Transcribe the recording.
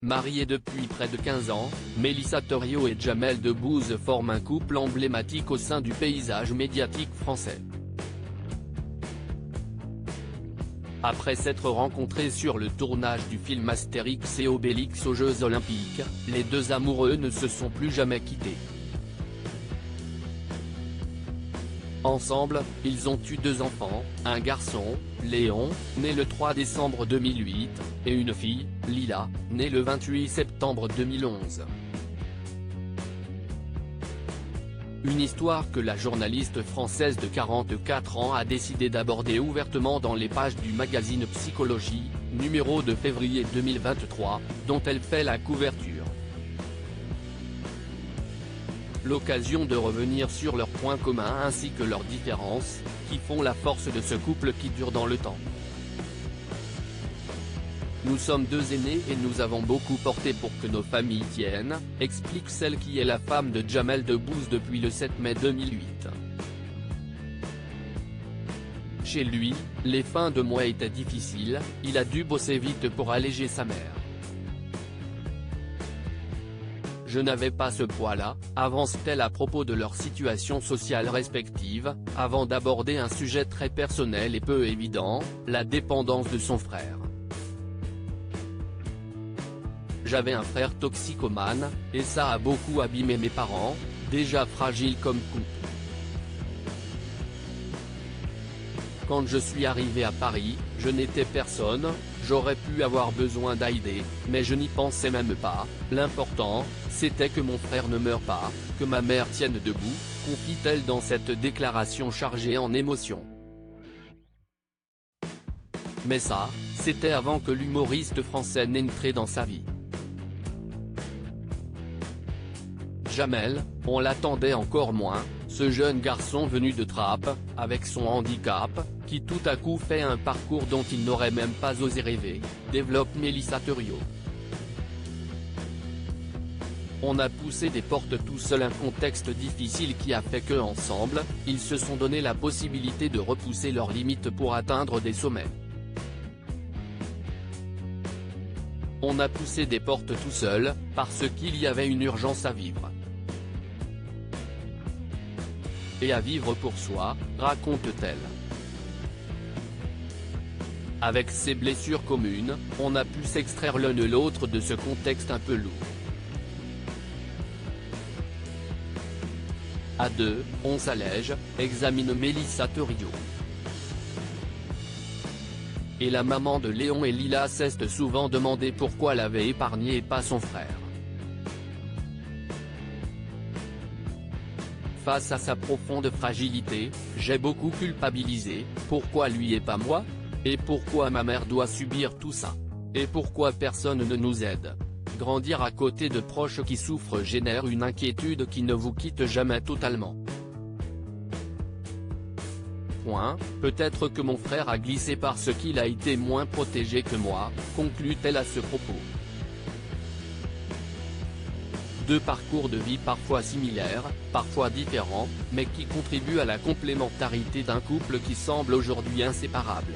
Mariée depuis près de 15 ans, Mélissa Thoriot et Jamel Debbouze forment un couple emblématique au sein du paysage médiatique français. Après s'être rencontrés sur le tournage du film Astérix et Obélix aux Jeux Olympiques, les deux amoureux ne se sont plus jamais quittés. Ensemble, ils ont eu 2 enfants, un garçon, Léon, né le 3 décembre 2008, et une fille, Lila, née le 28 septembre 2011. Une histoire que la journaliste française de 44 ans a décidé d'aborder ouvertement dans les pages du magazine Psychologie, numéro de février 2023, dont elle fait la couverture. L'occasion de revenir sur leurs points communs ainsi que leurs différences, qui font la force de ce couple qui dure dans le temps. Nous sommes 2 aînés et nous avons beaucoup porté pour que nos familles tiennent, explique celle qui est la femme de Jamel Debbouze depuis le 7 mai 2008. Chez lui, les fins de mois étaient difficiles, il a dû bosser vite pour alléger sa mère. Je n'avais pas ce poids-là, avance-t-elle à propos de leur situation sociale respective, avant d'aborder un sujet très personnel et peu évident, la dépendance de son frère. J'avais un frère toxicomane, et ça a beaucoup abîmé mes parents, déjà fragiles comme couple. Quand je suis arrivé à Paris, je n'étais personne, j'aurais pu avoir besoin d'aider, mais je n'y pensais même pas, l'important, c'était que mon frère ne meure pas, que ma mère tienne debout, confie-t-elle dans cette déclaration chargée en émotions. Mais ça, c'était avant que l'humoriste français n'entre dans sa vie. Jamel, on l'attendait encore moins, ce jeune garçon venu de Trappes, avec son handicap, qui tout à coup fait un parcours dont il n'aurait même pas osé rêver, développe Mélissa Thoriot. On a poussé des portes tout seul, un contexte difficile qui a fait que ensemble, ils se sont donné la possibilité de repousser leurs limites pour atteindre des sommets. On a poussé des portes tout seul, parce qu'il y avait une urgence à vivre. Et à vivre pour soi, raconte-t-elle. Avec ses blessures communes, on a pu s'extraire l'un de l'autre de ce contexte un peu lourd. À 2, on s'allège, examine Mélissa Thoriot. Et la maman de Léon et Lila s'est souvent demandé pourquoi elle avait épargné et pas son frère. Face à sa profonde fragilité, j'ai beaucoup culpabilisé, pourquoi lui et pas moi? Et pourquoi ma mère doit subir tout ça? Et pourquoi personne ne nous aide? Grandir à côté de proches qui souffrent génère une inquiétude qui ne vous quitte jamais totalement. Peut-être que mon frère a glissé parce qu'il a été moins protégé que moi, conclut-elle à ce propos. 2 parcours de vie parfois similaires, parfois différents, mais qui contribuent à la complémentarité d'un couple qui semble aujourd'hui inséparable.